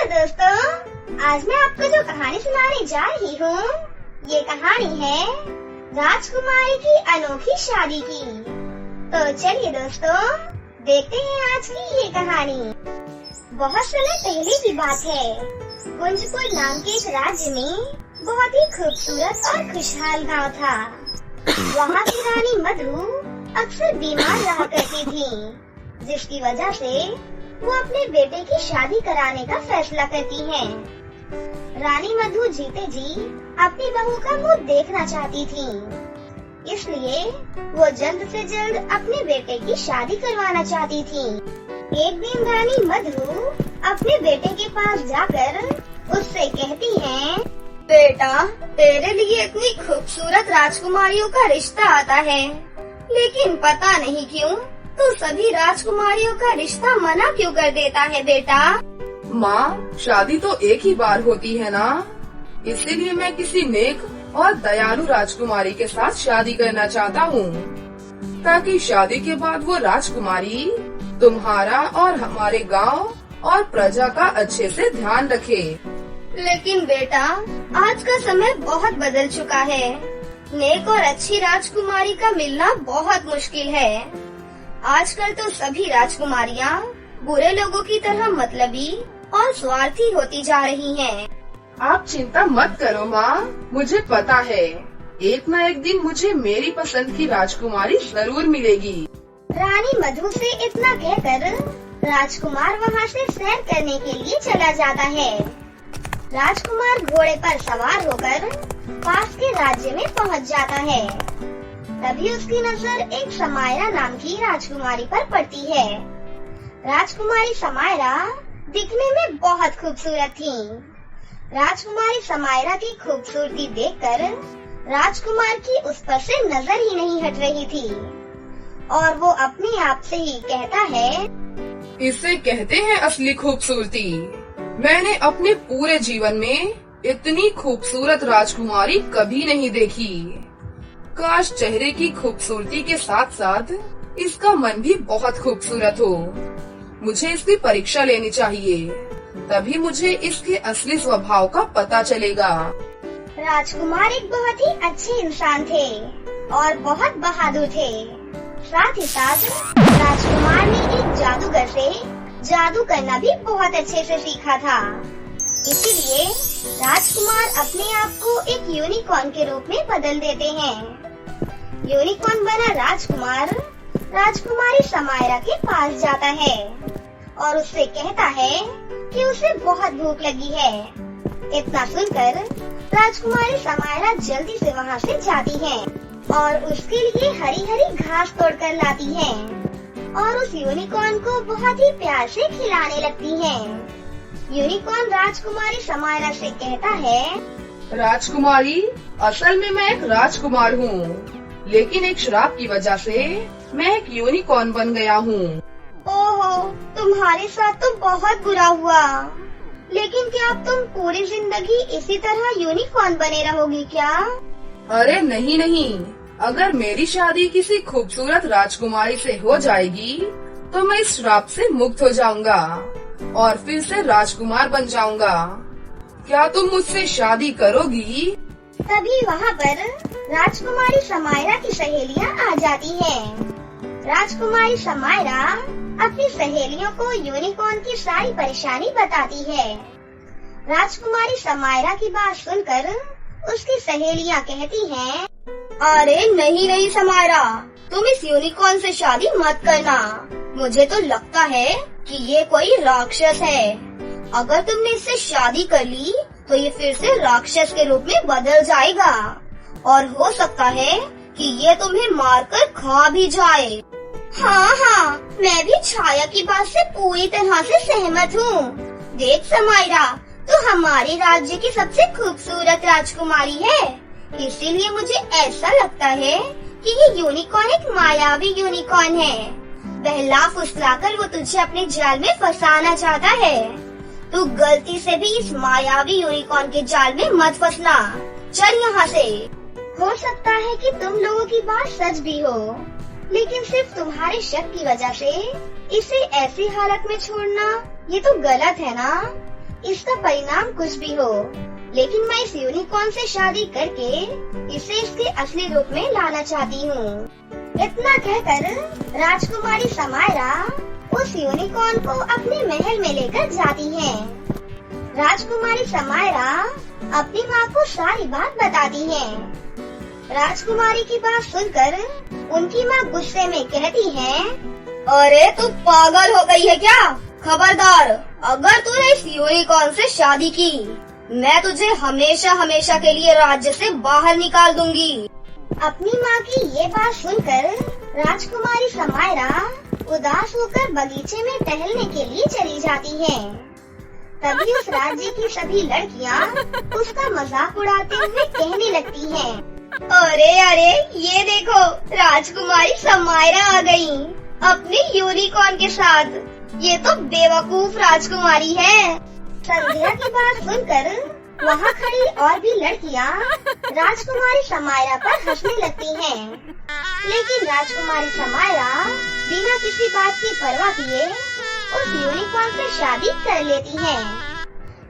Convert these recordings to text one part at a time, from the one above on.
दोस्तों, आज मैं आपको जो कहानी सुनाने जा रही हूँ, ये कहानी है राजकुमारी की अनोखी शादी की। तो चलिए दोस्तों, देखते हैं आज की ये कहानी। बहुत समय पहले की बात है। कुंजपुर नाम के एक राज्य में बहुत ही खूबसूरत और खुशहाल गांव था। वहाँ की रानी मधु अक्सर बीमार रहा करती थी, जिसकी वजह से वो अपने बेटे की शादी कराने का फैसला करती हैं। रानी मधु जीते जी अपनी बहू का मुंह देखना चाहती थी, इसलिए वो जल्द से जल्द अपने बेटे की शादी करवाना चाहती थी। एक दिन रानी मधु अपने बेटे के पास जाकर उससे कहती है, बेटा, तेरे लिए इतनी खूबसूरत राजकुमारियों का रिश्ता आता है, लेकिन पता नहीं क्यों तू सभी राजकुमारियों का रिश्ता मना क्यों कर देता है बेटा? माँ, शादी तो एक ही बार होती है ना, इसीलिए मैं किसी नेक और दयालु राजकुमारी के साथ शादी करना चाहता हूँ, ताकि शादी के बाद वो राजकुमारी तुम्हारा और हमारे गांव और प्रजा का अच्छे से ध्यान रखे। लेकिन बेटा, आज का समय बहुत बदल चुका है। नेक और अच्छी राजकुमारी का मिलना बहुत मुश्किल है। आजकल तो सभी राजकुमारियाँ बुरे लोगों की तरह मतलबी और स्वार्थी होती जा रही हैं। आप चिंता मत करो माँ, मुझे पता है एक न एक दिन मुझे मेरी पसंद की राजकुमारी जरूर मिलेगी। रानी मधु से इतना कहकर राजकुमार वहाँ से सैर करने के लिए चला जाता है। राजकुमार घोड़े पर सवार होकर पास के राज्य में पहुँच जाता है। तभी उसकी नजर एक समायरा नाम की राजकुमारी पर पड़ती है। राजकुमारी समायरा दिखने में बहुत खूबसूरत थी। राजकुमारी समायरा की खूबसूरती देखकर राजकुमार की उस पर से नजर ही नहीं हट रही थी, और वो अपने आप से ही कहता है, इसे कहते हैं असली खूबसूरती। मैंने अपने पूरे जीवन में इतनी खूबसूरत राजकुमारी कभी नहीं देखी। काश चेहरे की खूबसूरती के साथ साथ इसका मन भी बहुत खूबसूरत हो। मुझे इसकी परीक्षा लेनी चाहिए, तभी मुझे इसके असली स्वभाव का पता चलेगा। राजकुमार एक बहुत ही अच्छे इंसान थे और बहुत बहादुर थे। साथ ही साथ राजकुमार ने एक जादूगर से जादू करना भी बहुत अच्छे से सीखा था। इसीलिए राजकुमार अपने आप को एक यूनिकॉर्न के रूप में बदल देते हैं। यूनिकॉर्न बना राजकुमार राजकुमारी समायरा के पास जाता है और उससे कहता है कि उसे बहुत भूख लगी है। इतना सुनकर राजकुमारी समायरा जल्दी से वहाँ से जाती है और उसके लिए हरी हरी घास तोड़कर लाती है और उस यूनिकॉर्न को बहुत ही प्यार से खिलाने लगती है। यूनिकॉर्न राजकुमारी समायरा से कहता है, राजकुमारी, असल में मैं एक राजकुमार हूँ, लेकिन एक श्राप की वजह से मैं एक यूनिकॉर्न बन गया हूँ। ओहो, तुम्हारे साथ तो बहुत बुरा हुआ। लेकिन क्या अब तुम पूरी जिंदगी इसी तरह यूनिकॉर्न बने रहोगी क्या? अरे नहीं नहीं, अगर मेरी शादी किसी खूबसूरत राजकुमारी से हो जाएगी तो मैं इस श्राप से मुक्त हो जाऊंगा और फिर से राजकुमार बन जाऊंगा। क्या तुम मुझसे शादी करोगी? तभी वहाँ पर राजकुमारी समायरा की सहेलियाँ आ जाती हैं। राजकुमारी समायरा अपनी सहेलियों को यूनिकॉर्न की सारी परेशानी बताती है। राजकुमारी समायरा की बात सुनकर उसकी सहेलियाँ कहती हैं, अरे नहीं नहीं समायरा, तुम इस यूनिकॉर्न से शादी मत करना। मुझे तो लगता है कि ये कोई राक्षस है। अगर तुमने इससे शादी कर ली तो ये फिर से राक्षस के रूप में बदल जाएगा और हो सकता है कि ये तुम्हें मारकर खा भी जाए। हाँ, मैं भी छाया की बात से पूरी तरह से सहमत हूँ। देख समायरा, तो हमारे राज्य की सबसे खूबसूरत राजकुमारी है, इसीलिए मुझे ऐसा लगता है कि ये यूनिकॉर्न एक मायावी यूनिकॉर्न है। बहला फुसलाकर वो तुझे अपने जाल में फंसाना चाहता है। तू गलती से भी इस मायावी यूनिकॉर्न के जाल में मत फंसना। चल यहाँ से। हो सकता है कि तुम लोगों की बात सच भी हो, लेकिन सिर्फ तुम्हारे शक की वजह से इसे ऐसी हालत में छोड़ना ये तो गलत है ना। इसका परिणाम कुछ भी हो, लेकिन मैं इस यूनिकॉर्न से शादी करके इसे इसके असली रूप में लाना चाहती हूँ। इतना कहकर राजकुमारी समायरा उस यूनिकॉर्न को अपने महल में लेकर जाती है। राजकुमारी समायरा अपनी माँ को सारी बात बताती है। राजकुमारी की बात सुनकर उनकी माँ गुस्से में कहती है, अरे तू पागल हो गई है क्या? खबरदार, अगर तूने इस यूनिकॉर्न से शादी की, मैं तुझे हमेशा हमेशा के लिए राज्य से बाहर निकाल दूंगी। अपनी माँ की ये बात सुनकर राजकुमारी समायरा उदास होकर बगीचे में टहलने के लिए चली जाती है। तभी उस राज्य की सभी लड़कियाँ उसका मजाक उड़ाते हुए कहने लगती हैं, अरे अरे ये देखो, राजकुमारी समायरा आ गई अपने यूनिकॉर्न के साथ। ये तो बेवकूफ राजकुमारी है। संध्या की बात सुनकर वहाँ खड़ी और भी लड़कियाँ राजकुमारी समायरा पर हंसने लगती हैं। लेकिन राजकुमारी समायरा बिना किसी बात की परवाह किए उस यूनिकॉर्न से शादी कर लेती है।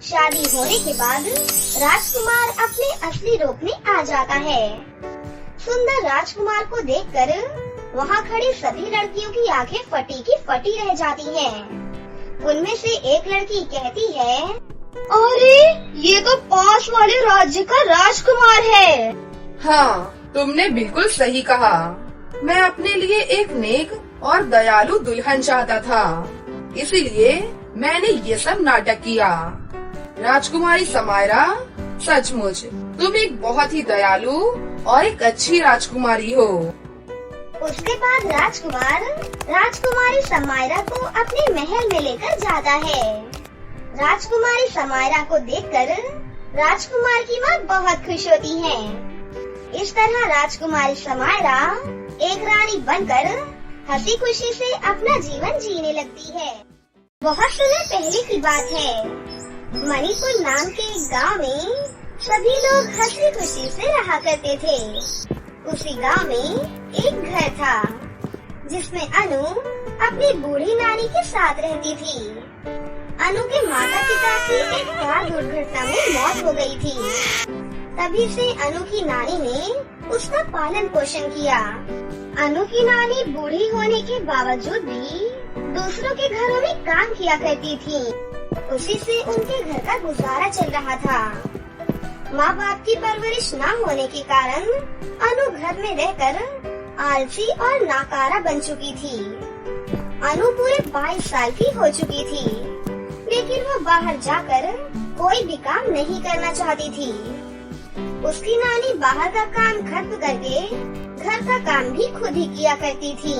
शादी होने के बाद राजकुमार अपने असली रूप में आ जाता है। सुंदर राजकुमार को देखकर वहाँ खड़ी सभी लड़कियों की आंखें फटी की फटी रह जाती हैं। उनमें से एक लड़की कहती है, अरे ये तो पास वाले राज्य का राजकुमार है। हाँ, तुमने बिल्कुल सही कहा। मैं अपने लिए एक नेक और दयालु दुल्हन चाहता था, इसीलिए मैंने ये सब नाटक किया। राजकुमारी समायरा, सचमुच तुम एक बहुत ही दयालु और एक अच्छी राजकुमारी हो। उसके बाद राजकुमार राजकुमारी समायरा को अपने महल में लेकर जाता है। राजकुमारी समायरा को देखकर राजकुमार की माँ बहुत खुश होती है। इस तरह राजकुमारी समायरा एक रानी बनकर हंसी खुशी से अपना जीवन जीने लगती है। बहुत समय पहले की बात है। मणिपुर नाम के एक गांव में सभी लोग हंसी खुशी से रहा करते थे। उसी गांव में एक घर था जिसमें अनु अपनी बूढ़ी नानी के साथ रहती थी। अनु के माता पिता की एक कार दुर्घटना में मौत हो गई थी। तभी से अनु की नानी ने उसका पालन पोषण किया। अनु की नानी बूढ़ी होने के बावजूद भी दूसरों के घरों में काम किया करती थी। उसी से उनके घर का गुजारा चल रहा था। माँ बाप की परवरिश न होने के कारण अनु घर में रहकर आलसी और नाकारा बन चुकी थी। अनु पूरे 22 साल की हो चुकी थी, लेकिन वो बाहर जाकर कोई भी काम नहीं करना चाहती थी। उसकी नानी बाहर का काम खत्म करके घर का काम भी खुद ही किया करती थी।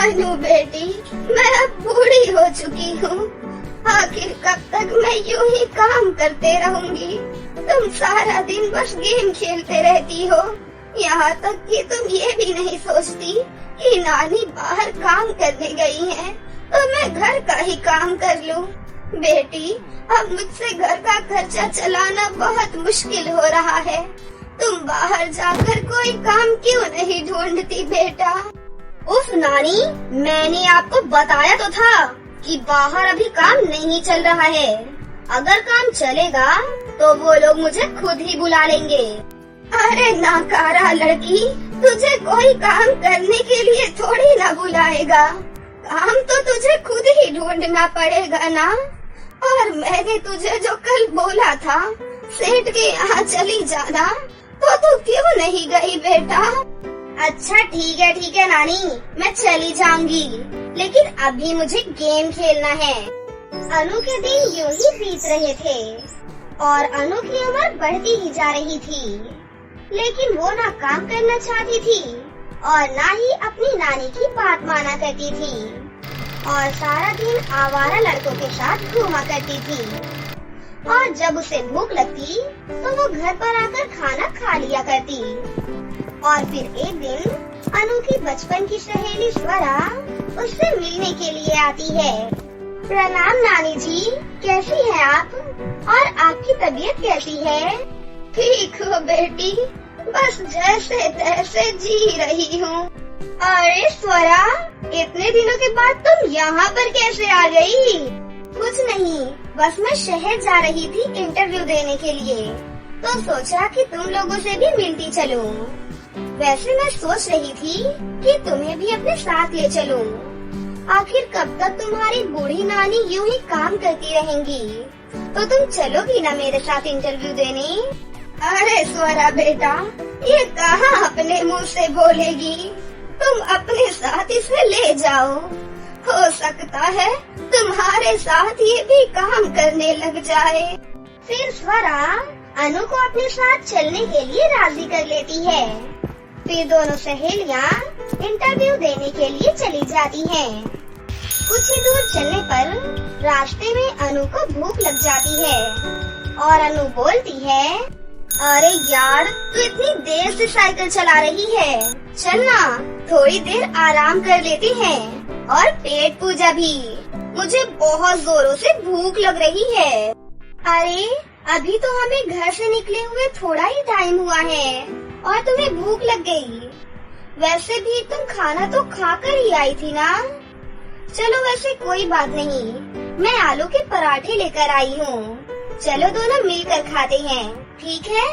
अनु बेटी, मैं अब बूढ़ी हो चुकी हूँ। आखिर कब तक मैं यूं ही काम करते रहूंगी? तुम सारा दिन बस गेम खेलते रहती हो। यहाँ तक कि तुम ये भी नहीं सोचती कि नानी बाहर काम करने गई है तो मैं घर का ही काम कर लूं। बेटी, अब मुझसे घर का खर्चा चलाना बहुत मुश्किल हो रहा है। तुम बाहर जाकर कोई काम क्यों नहीं ढूंढती बेटा? उफ नानी, मैंने आपको बताया तो था कि बाहर अभी काम नहीं चल रहा है। अगर काम चलेगा तो वो लोग मुझे खुद ही बुला लेंगे। अरे नाकारा लड़की, तुझे कोई काम करने के लिए थोड़ी ना बुलाएगा। काम तो तुझे खुद ही ढूंढना पड़ेगा ना। और मैंने तुझे जो कल बोला था सेठ के यहाँ चली जाना, तो तू क्यों नहीं गई बेटा? अच्छा ठीक है नानी, मैं चली जाऊंगी, लेकिन अभी मुझे गेम खेलना है। अनु के दिन यूं ही बीत रहे थे और अनु की उम्र बढ़ती ही जा रही थी, लेकिन वो ना काम करना चाहती थी और ना ही अपनी नानी की बात माना करती थी और सारा दिन आवारा लड़कों के साथ घूमा करती थी। और जब उसे भूख लगती तो वो घर पर आकर खाना खा लिया करती। और फिर एक दिन अनु की बचपन की सहेली स्वरा उससे मिलने के लिए आती है। प्रणाम नानी जी, कैसी हैं आप? और आपकी तबीयत कैसी है? ठीक हो बेटी, बस जैसे तैसे जी रही हूँ। अरे स्वरा, इतने दिनों के बाद तुम यहाँ पर कैसे आ गई? कुछ नहीं, बस मैं शहर जा रही थी इंटरव्यू देने के लिए, तो सोचा कि तुम लोगों से भी मिलती चलूं। वैसे मैं सोच रही थी कि तुम्हें भी अपने साथ ले चलूं। आखिर कब तक तुम्हारी बूढ़ी नानी यूं ही काम करती रहेंगी? तो तुम चलोगी ना मेरे साथ इंटरव्यू देने? अरे स्वरा बेटा, ये कहाँ अपने मुंह से बोलेगी? तुम अपने साथ इसे ले जाओ। हो सकता है तुम्हारे साथ ये भी काम करने लग जाए। फिर स्वरा अनु को अपने साथ चलने के लिए राजी कर लेती है। फिर दोनों सहेलियाँ इंटरव्यू देने के लिए चली जाती हैं। कुछ ही दूर चलने पर रास्ते में अनु को भूख लग जाती है और अनु बोलती है, अरे यार, तू इतनी देर से साइकिल चला रही है, चलना थोड़ी देर आराम कर लेते हैं और पेट पूजा भी। मुझे बहुत जोरों से भूख लग रही है। अरे अभी तो हमें घर से निकले हुए थोड़ा ही टाइम हुआ है और तुम्हें भूख लग गई। वैसे भी तुम खाना तो खाकर ही आई थी ना। चलो वैसे कोई बात नहीं, मैं आलू के पराठे लेकर आई हूँ। चलो दोनों मिलकर खाते हैं, ठीक है?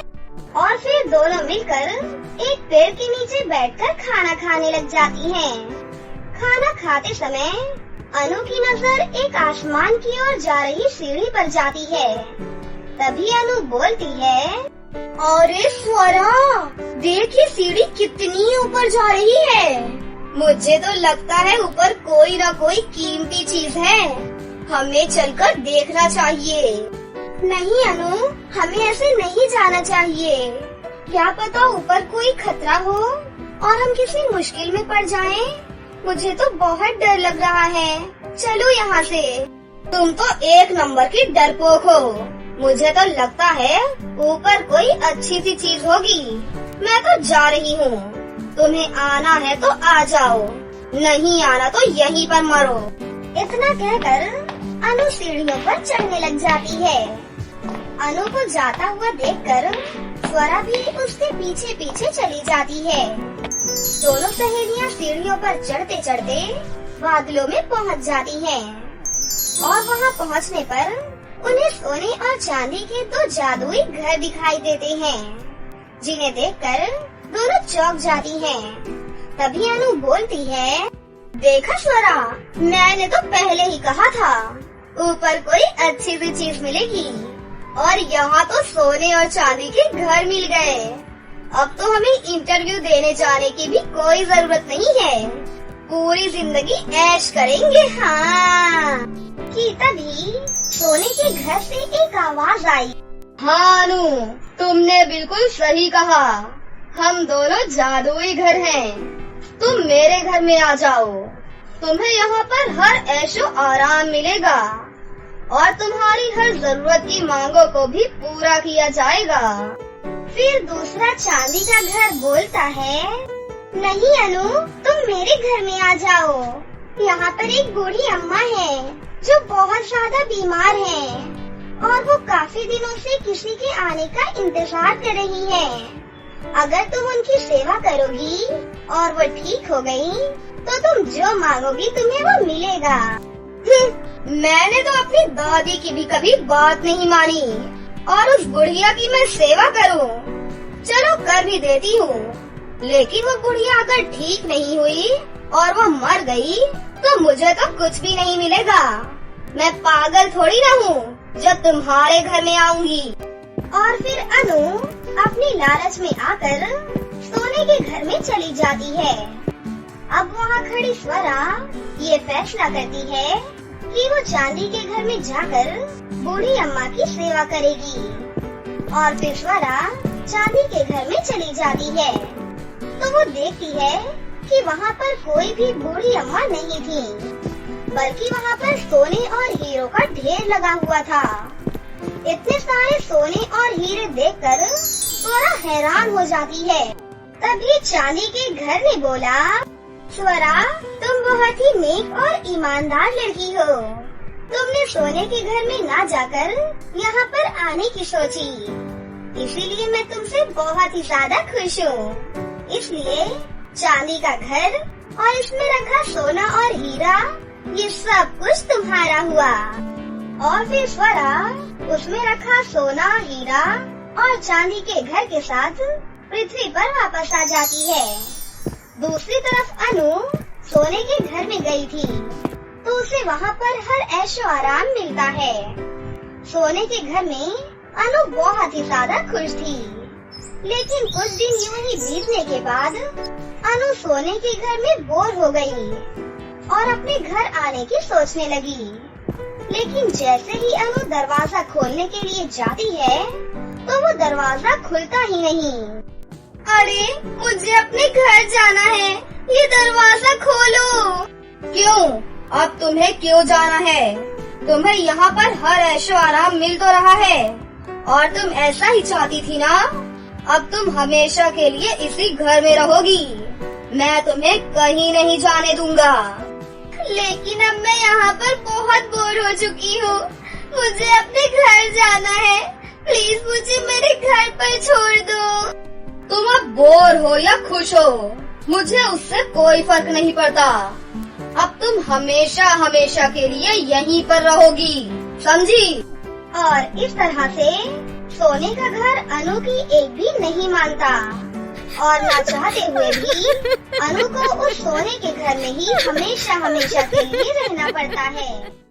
और फिर दोनों मिलकर एक पेड़ के नीचे बैठकर खाना खाने लग जाती हैं। खाना खाते समय अनु की नजर एक आसमान की ओर जा रही सीढ़ी पर जाती है। तभी अनु बोलती है, अरे स्वरा, देखिए सीढ़ी कितनी ऊपर जा रही है। मुझे तो लगता है ऊपर कोई न कोई कीमती चीज है। हमें चलकर देखना चाहिए। नहीं अनु, हमें ऐसे नहीं जाना चाहिए। क्या पता ऊपर कोई खतरा हो और हम किसी मुश्किल में पड़ जाएं। मुझे तो बहुत डर लग रहा है। चलो यहाँ से। तुम तो एक नंबर की डरपोक हो। मुझे तो लगता है ऊपर कोई अच्छी सी चीज होगी। मैं तो जा रही हूँ। तुम्हें आना है तो आ जाओ, नहीं आना तो यहीं पर मरो। इतना कहकर अनु सीढ़ियों पर चढ़ने लग जाती है। अनु को जाता हुआ देखकर स्वरा भी उसके पीछे पीछे चली जाती है। दोनों सहेलियाँ सीढ़ियों पर चढ़ते चढ़ते बादलों में पहुँच जाती हैं और वहाँ पहुँचने पर उन्हें सोने और चांदी के दो जादुई घर दिखाई देते हैं, जिन्हें देखकर दोनों चौंक जाती हैं। तभी अनु बोलती है, देखा स्वरा, मैंने तो पहले ही कहा था ऊपर कोई अच्छी सी चीज मिलेगी और यहाँ तो सोने और चांदी के घर मिल गए। अब तो हमें इंटरव्यू देने जाने की भी कोई जरूरत नहीं है। पूरी जिंदगी ऐश करेंगे। हाँ। कि तभी सोने के घर से एक आवाज आई, हाँ अनु, तुमने बिल्कुल सही कहा। हम दोनों जादुई घर हैं। तुम मेरे घर में आ जाओ। तुम्हें यहाँ पर हर ऐशो आराम मिलेगा और तुम्हारी हर जरूरत की मांगों को भी पूरा किया जाएगा। फिर दूसरा चांदी का घर बोलता है, नहीं अनु, तुम मेरे घर में आ जाओ। यहाँ पर एक बूढ़ी अम्मा है जो बहुत ज्यादा बीमार है और वो काफी दिनों से किसी के आने का इंतजार कर रही है। अगर तुम उनकी सेवा करोगी और वो ठीक हो गई, तो तुम जो मांगोगी तुम्हें वो मिलेगा। मैंने तो अपनी दादी की भी कभी बात नहीं मानी और उस बुढ़िया की मैं सेवा करूं। चलो कर भी देती हूँ, लेकिन वो बुढ़िया अगर ठीक नहीं हुई और वो मर गई तो मुझे तो कुछ भी नहीं मिलेगा। मैं पागल थोड़ी ना हूँ जो तुम्हारे घर में आऊंगी। और फिर अनु अपनी लालच में आकर सोने के घर में चली जाती है। अब वहाँ खड़ी स्वरा ये फैसला करती है कि वो चांदी के घर में जाकर बूढ़ी अम्मा की सेवा करेगी। और फिर स्वरा चांदी के घर में चली जाती है तो वो देखती है कि वहाँ पर कोई भी बूढ़ी अम्मा नहीं थी, बल्कि वहाँ पर सोने और हीरो का ढेर लगा हुआ था। इतने सारे सोने और हीरे देखकर स्वरा हैरान हो जाती है। तभी चांदी के घर ने बोला, स्वरा, तुम बहुत ही नेक और ईमानदार लड़की हो। तुमने सोने के घर में ना जाकर यहाँ पर आने की सोची, इसीलिए मैं तुमसे बहुत ही ज्यादा खुश हूँ। इसलिए चांदी का घर और इसमें रखा सोना और हीरा, ये सब कुछ तुम्हारा हुआ। और फिर स्वरा उसमें रखा सोना, हीरा और चांदी के घर के साथ पृथ्वी पर वापस आ जाती है। दूसरी तरफ अनु सोने के घर में गई थी तो उसे वहाँ पर हर ऐशो आराम मिलता है। सोने के घर में अनु बहुत ही ज्यादा खुश थी। लेकिन कुछ दिन यूं ही बीतने के बाद अनु सोने के घर में बोर हो गई और अपने घर आने की सोचने लगी। लेकिन जैसे ही अनु दरवाजा खोलने के लिए जाती है तो वो दरवाजा खुलता ही नहीं। अरे मुझे अपने घर जाना है, ये दरवाजा खोलो। क्यों? अब तुम्हें क्यों जाना है? तुम्हें यहाँ पर हर ऐशो आराम मिल तो रहा है और तुम ऐसा ही चाहती थी ना। अब तुम हमेशा के लिए इसी घर में रहोगी। मैं तुम्हें कहीं नहीं जाने दूंगा। लेकिन अब मैं यहाँ पर बहुत बोर हो चुकी हूँ। मुझे अपने घर जाना है। प्लीज मुझे मेरे घर पर छोड़ दो। तुम अब बोर हो या खुश हो, मुझे उससे कोई फर्क नहीं पड़ता। अब तुम हमेशा हमेशा के लिए यहीं पर रहोगी, समझी? और इस तरह से सोने का घर अनु की एक भी नहीं मानता और ना चाहते हुए भी अनु को उस सोने के घर में ही हमेशा हमेशा के लिए रहना पड़ता है।